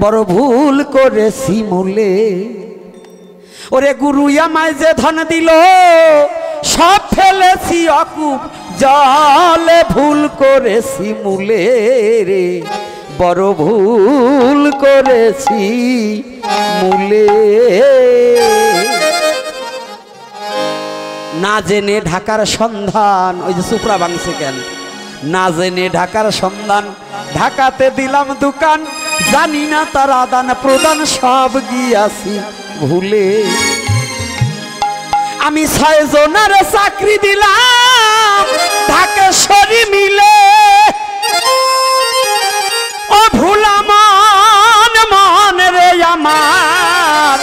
বড় ভুল করেছি মূলে। ওরে গুরু আমায় যে ধন দিল সব ফেলেছি অকুপ জলে, ভুল করেছি মূলে রে, বড় ভুল করেছি মূলে। না জেনে ঢাকার সন্ধান, ওই যে সুপ্রা বাংছে কেন, না জেনে ঢাকার সন্ধান, ঢাকাতে দিলাম দোকান, জানি না তার আদান প্রদান সব গিয়াছি ভুলে। আমি 6 জনের চাকরি দিলাম ঢাকেশ্বরী মিলে, ও ভুলা মন মন রে আমার,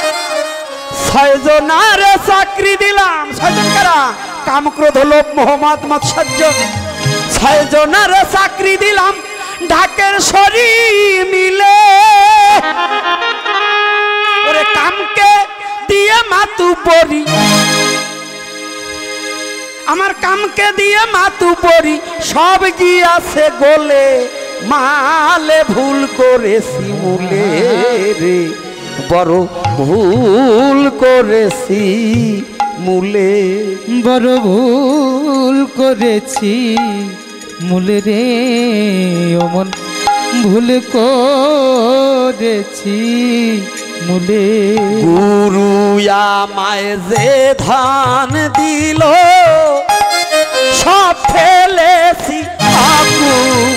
6 জনের চাকরি দিলাম। 6 জন কারা? কাম ক্রোধ লোভ মোহ মদ মৎসর্য। 6 জনের চাকরি দিলাম ঢাকেশ্বরী মিলে। ওরে কামকে দিয়ে মাতু পরি, আমার কামকে দিয়ে মাতু পরি সব গিয়াছে গোলে, মালে ভুল করেছি মূলে রে, বড় ভুল করেছি মূলে। বড় ভুল করেছি মূলে রে, অমন ভুল করেছি মূলে। গুরু আমায় যে ধান দিল সব ফেলেছি আকুপ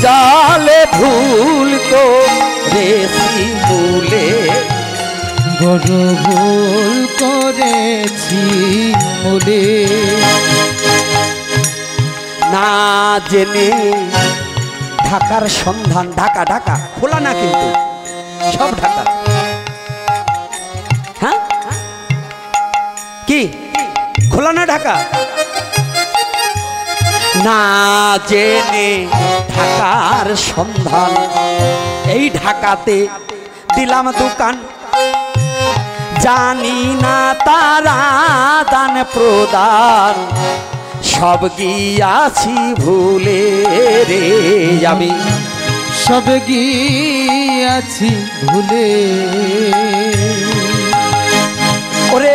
জলে, ভুল করেছি মূলে। বড় ভুল করেছি মূলে। না জেনে ঢাকার সন্ধান, ঢাকা ঢাকা খোলা না কিন্তু সব ঢাকা। হ্যাঁ কি খোলা না ঢাকা? না জেনে ঢাকার সন্ধান, এই ঢাকাতে দিলাম দোকান, জানি না তারা দান প্রদান সব গিয়াছি ভুলে রে, আমি সব গিয়াছি ভুলে। ওরে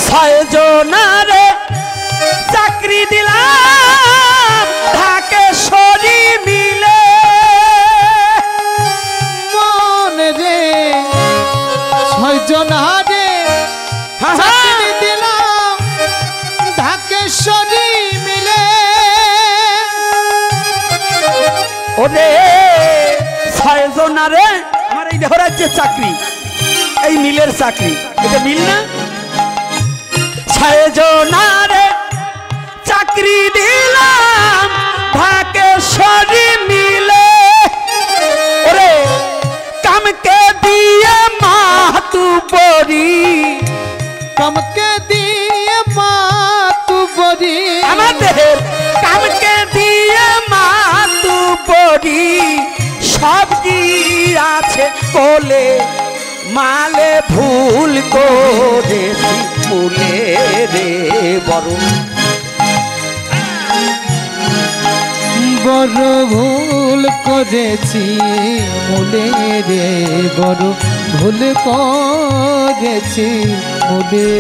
6 জনারে চাকরি দিলাম ঢাকেশ্বরী মিলে, মন রে 6 জনারে চাকরি দিলাম ঢাকেশ্বরী মিলে। ওরে 6 জনারে, আমার এই দেহ রাজ্যের চাকরি, এই মিলের চাকরি, এটা মিল না? 6 জনারে চাকরি দিলাম ঢাকেশ্বরী মিলে। ওরে কামকে দিয়ে মাতু পরি, কামকে দিয়ে মাতু পরি, আমাদের কামকে দিয়ে মাতু পরি সব আছে কোলে, মালে ভুল করেছি মূলে রে, বড় বড় ভুল করেছি মূলে রে, বড় ভুল করেছি মূলে।